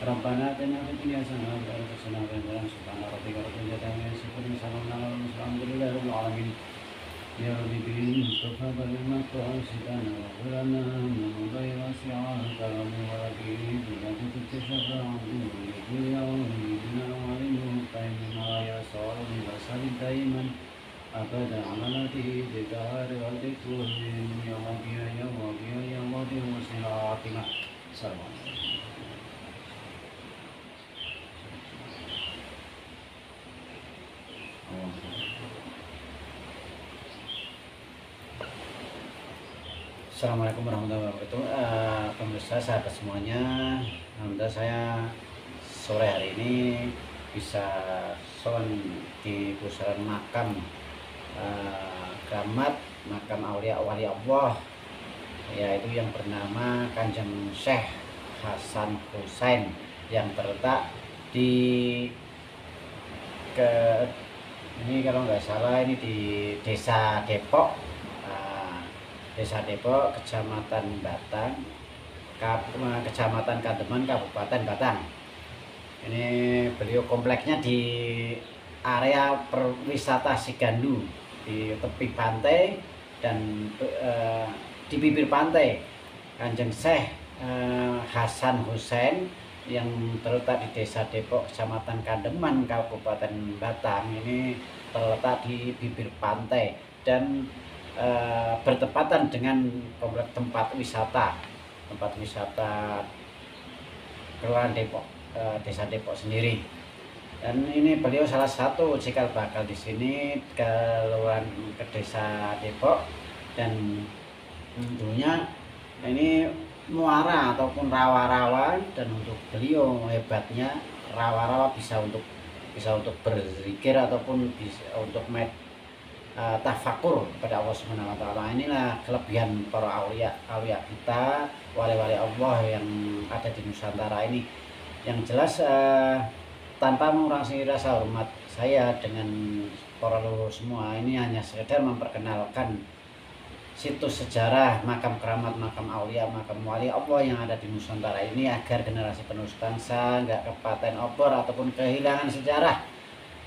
Rabbana atina fid dunya hasanah wa fil akhirati hasanah wa qina adzabannar. Subhana rabbika rabbil izzati amma yasifun. Salamun alal mursalin. Alhamdulillahi rabbil alamin. Ya Rabbi bil Mustafa balligh maqasidana wa qul lana min ghayri wasi'at kalamu wa rabbi bila tutishafa anhu ya rabbina wa alim qa'imin ya salim wa salim daiman abada amalati bidar wa dhikru ya rabbi ya rabbi ya rabbi wa siratina. Assalamualaikum. Assalamualaikum warahmatullahi wabarakatuh. Pemirsa sahabat semuanya, alhamdulillah saya sore hari ini bisa sowan di pusaran makam keramat, makam aulia wali Allah, yaitu yang bernama Kanjeng Syekh Hasan Hussein yang terletak di ini kalau nggak salah ini di Desa Depok. Desa Depok, Kecamatan Batang, Kecamatan Kademan, Kabupaten Batang. Ini beliau kompleksnya di area perwisata Sigandu, di tepi pantai dan di bibir pantai. Kanjeng Syekh Hasan Hussein yang terletak di Desa Depok, Kecamatan Kademan, Kabupaten Batang. Ini terletak di bibir pantai dan bertepatan dengan kompleks tempat wisata Kelurahan Depok, Desa Depok sendiri. Dan ini beliau salah satu cikal bakal di sini kelurahan ke Desa Depok, dan tentunya ini muara ataupun rawa-rawa, dan untuk beliau hebatnya rawa-rawa bisa untuk berzikir ataupun bisa untuk tafakur kepada Allah Subhanahu wa taala. Inilah kelebihan para aulia kita, wali-wali Allah yang ada di Nusantara ini. Yang jelas tanpa mengurangi rasa hormat saya dengan para leluhur semua, ini hanya sekedar memperkenalkan situs sejarah makam keramat, makam aulia, makam wali Allah yang ada di Nusantara ini, agar generasi penerus bangsa nggak kepaten obor ataupun kehilangan sejarah.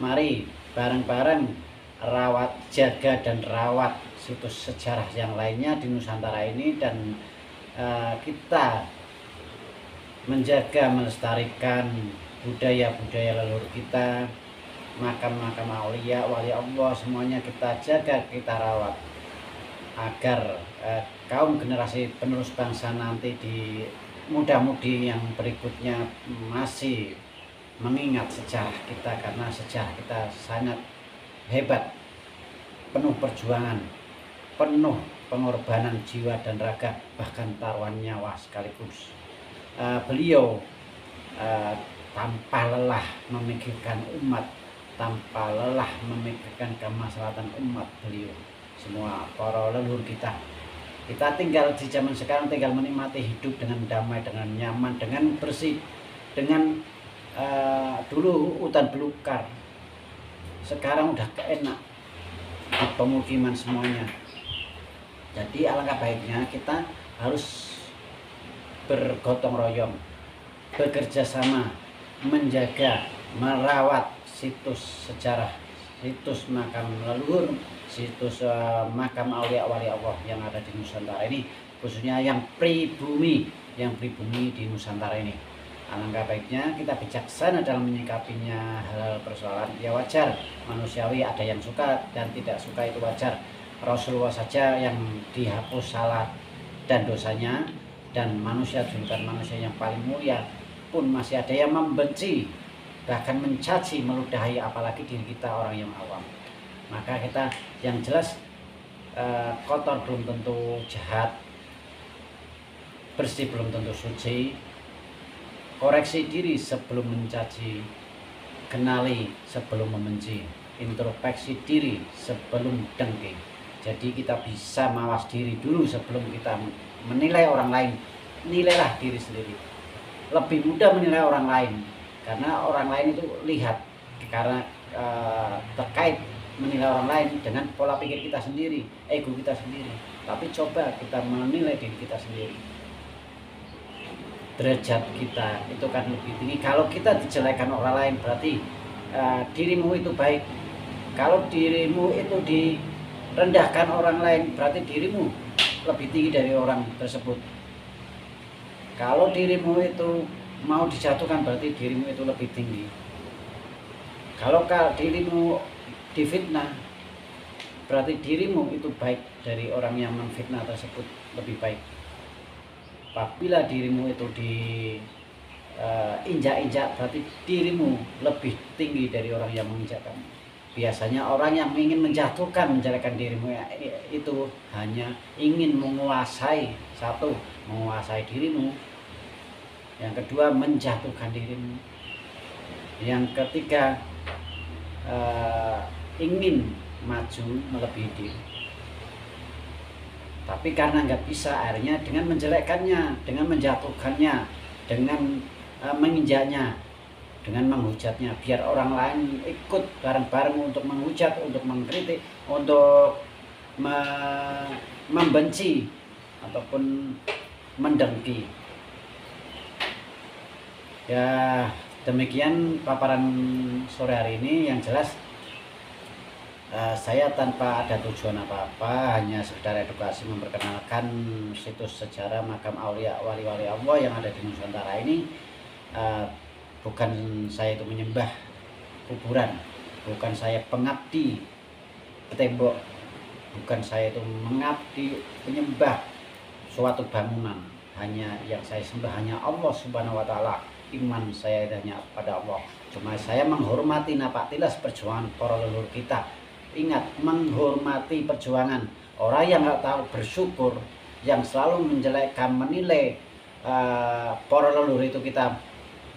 Mari bareng-bareng rawat, jaga dan rawat situs sejarah yang lainnya di Nusantara ini, dan kita menjaga melestarikan budaya-budaya leluhur kita, makam-makam aulia wali Allah, semuanya kita jaga, kita rawat agar kaum generasi penerus bangsa nanti di muda-mudi yang berikutnya masih mengingat sejarah kita, karena sejarah kita sangat hebat, penuh perjuangan, penuh pengorbanan jiwa dan raga, bahkan taruhan nyawa sekaligus. Beliau tanpa lelah memikirkan umat, tanpa lelah memikirkan kemaslahatan umat. Beliau semua para leluhur kita tinggal di zaman sekarang, tinggal menikmati hidup dengan damai, dengan nyaman, dengan bersih, dengan dulu hutan belukar, sekarang udah keenak di pemukiman semuanya. Jadi alangkah baiknya kita harus bergotong royong, bekerja sama, menjaga, merawat situs sejarah, situs makam leluhur, situs makam aulia wali Allah yang ada di Nusantara ini, khususnya yang pribumi di Nusantara ini. Alangkah baiknya kita bijaksana dalam menyikapinya. Hal persoalan ya wajar, manusiawi, ada yang suka dan tidak suka, itu wajar. Rasulullah saja yang dihapus salah dan dosanya, dan manusia julukan manusia yang paling mulia pun masih ada yang membenci, bahkan mencaci, meludahi, apalagi diri kita orang yang awam. Maka kita yang jelas kotor belum tentu jahat, bersih belum tentu suci. Koreksi diri sebelum mencaci, kenali sebelum membenci, introspeksi diri sebelum dengki. Jadi kita bisa mawas diri dulu sebelum kita menilai orang lain. Nilailah diri sendiri. Lebih mudah menilai orang lain karena orang lain itu lihat, karena terkait menilai orang lain dengan pola pikir kita sendiri, ego kita sendiri. Tapi coba kita menilai diri kita sendiri. Derajat kita itu kan lebih tinggi. Kalau kita dijelekan orang lain berarti dirimu itu baik. Kalau dirimu itu direndahkan orang lain berarti dirimu lebih tinggi dari orang tersebut. Kalau dirimu itu mau dijatuhkan berarti dirimu itu lebih tinggi. Kalau dirimu difitnah berarti dirimu itu baik dari orang yang memfitnah tersebut, lebih baik. Apabila dirimu itu diinjak-injak berarti dirimu lebih tinggi dari orang yang menginjakkan. Biasanya orang yang ingin menjatuhkan, menjelekan dirimu itu hanya ingin menguasai, satu, menguasai dirimu, yang kedua menjatuhkan dirimu, yang ketiga ingin maju melebihi diri. Tapi karena nggak bisa, akhirnya dengan menjelekkannya, dengan menjatuhkannya, dengan menginjaknya, dengan menghujatnya, biar orang lain ikut bareng-bareng untuk menghujat, untuk mengkritik, untuk membenci ataupun mendengki. Ya, demikian paparan sore hari ini. Yang jelas saya tanpa ada tujuan apa-apa, hanya sekedar edukasi, memperkenalkan situs sejarah makam aulia wali-wali Allah yang ada di Nusantara ini. Bukan saya itu menyembah kuburan, bukan saya pengabdi tembok, bukan saya itu mengabdi penyembah suatu bangunan. Hanya yang saya sembah hanya Allah Subhanahu wa Ta'ala. Iman saya hanya pada Allah. Cuma saya menghormati napaktilas perjuangan para leluhur kita. Ingat, menghormati perjuangan. Orang yang nggak tahu bersyukur, yang selalu menjelekkan, menilai para leluhur itu, kita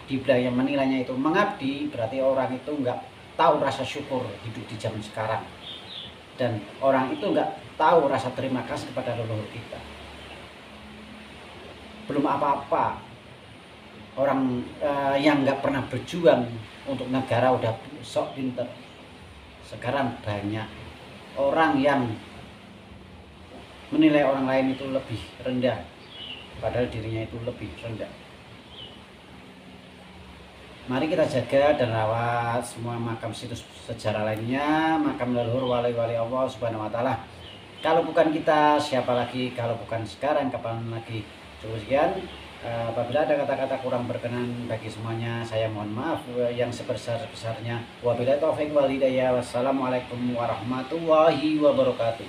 dibilangnya menilainya itu mengabdi, berarti orang itu nggak tahu rasa syukur hidup di zaman sekarang. Dan orang itu nggak tahu rasa terima kasih kepada leluhur kita. Belum apa-apa, orang yang nggak pernah berjuang untuk negara udah sok pinter. Sekarang banyak orang yang menilai orang lain itu lebih rendah, padahal dirinya itu lebih rendah. Mari kita jaga dan rawat semua makam situs sejarah lainnya, makam leluhur wali-wali Allah Subhanahu wa Ta'ala. Kalau bukan kita, siapa lagi? Kalau bukan sekarang, kapan lagi? Cukup sekian. Apabila ada kata-kata kurang berkenan bagi semuanya, saya mohon maaf yang sebesar-besarnya. Wabillahi taufiq wal hidayah. Wassalamualaikum warahmatullahi wabarakatuh.